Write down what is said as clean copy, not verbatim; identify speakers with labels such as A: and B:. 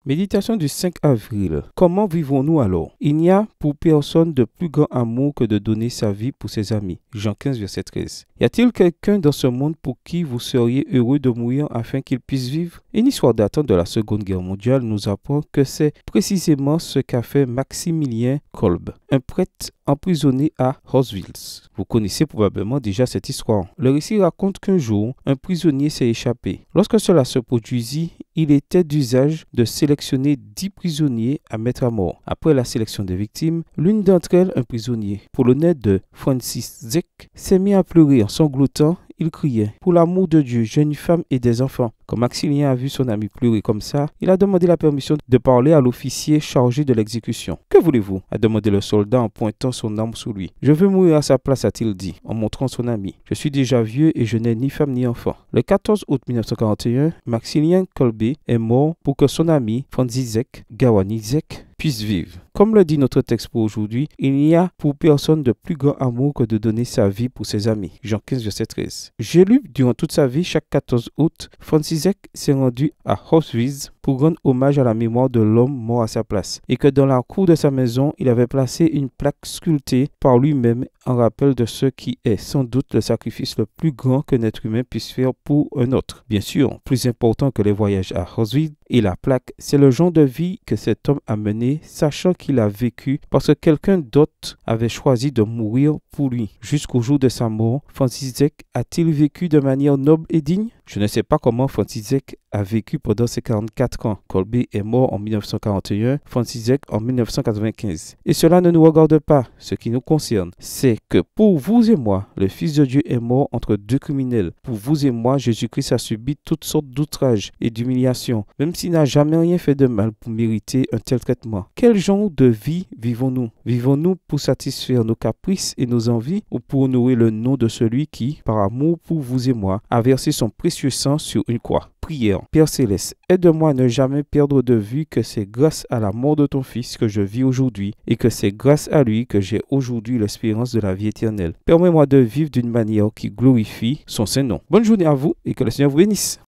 A: Méditation du 5 avril. Comment vivons-nous alors? Il n'y a pour personne de plus grand amour que de donner sa vie pour ses amis. Jean 15, verset 13. Y a-t-il quelqu'un dans ce monde pour qui vous seriez heureux de mourir afin qu'il puisse vivre? Une histoire datant de la Seconde Guerre mondiale nous apprend que c'est précisément ce qu'a fait Maximilien Kolbe, un prêtre emprisonné à Auschwitz. Vous connaissez probablement déjà cette histoire. Le récit raconte qu'un jour, un prisonnier s'est échappé. Lorsque cela se produisit, il était d'usage de sélectionner 10 prisonniers à mettre à mort. Après la sélection des victimes, l'une d'entre elles, un prisonnier polonais de Franciszek, s'est mis à pleurer en sanglotant. Il criait « Pour l'amour de Dieu, j'ai une femme et des enfants ». Quand Maximilien a vu son ami pleurer comme ça, il a demandé la permission de parler à l'officier chargé de l'exécution. « Que voulez-vous » a demandé le soldat en pointant son arme sur lui. « Je veux mourir à sa place » a-t-il dit, en montrant son ami. « Je suis déjà vieux et je n'ai ni femme ni enfant ». Le 14 août 1941, Maximilien Kolbe est mort pour que son ami Franciszek Gawronizek puisse vivre. Comme le dit notre texte pour aujourd'hui, il n'y a pour personne de plus grand amour que de donner sa vie pour ses amis. Jean 15, verset 13. J'ai lu durant toute sa vie, chaque 14 août, Franciszek s'est rendu à Auschwitz pour rendre hommage à la mémoire de l'homme mort à sa place, et que dans la cour de sa maison, il avait placé une plaque sculptée par lui-même en rappel de ce qui est sans doute le sacrifice le plus grand qu'un être humain puisse faire pour un autre. Bien sûr, plus important que les voyages à Auschwitz et la plaque, c'est le genre de vie que cet homme a mené, sachant qu'il a vécu parce que quelqu'un d'autre avait choisi de mourir pour lui. Jusqu'au jour de sa mort, Franciszek a-t-il vécu de manière noble et digne? Je ne sais pas comment Franciszek a vécu pendant ses 44 ans. Kolbe est mort en 1941, Franciszek en 1995. Et cela ne nous regarde pas. Ce qui nous concerne, c'est que pour vous et moi, le Fils de Dieu est mort entre deux criminels. Pour vous et moi, Jésus-Christ a subi toutes sortes d'outrages et d'humiliations, même s'il n'a jamais rien fait de mal pour mériter un tel traitement. Quel genre de vie vivons-nous? Vivons-nous pour satisfaire nos caprices et nos envies, ou pour honorer le nom de celui qui, par amour pour vous et moi, a versé son précieux sang sur une croix? Prière. Père Céleste, aide-moi à ne jamais perdre de vue que c'est grâce à la mort de ton Fils que je vis aujourd'hui et que c'est grâce à lui que j'ai aujourd'hui l'espérance de la vie éternelle. Permets-moi de vivre d'une manière qui glorifie son Saint-Nom. Bonne journée à vous et que le Seigneur vous bénisse.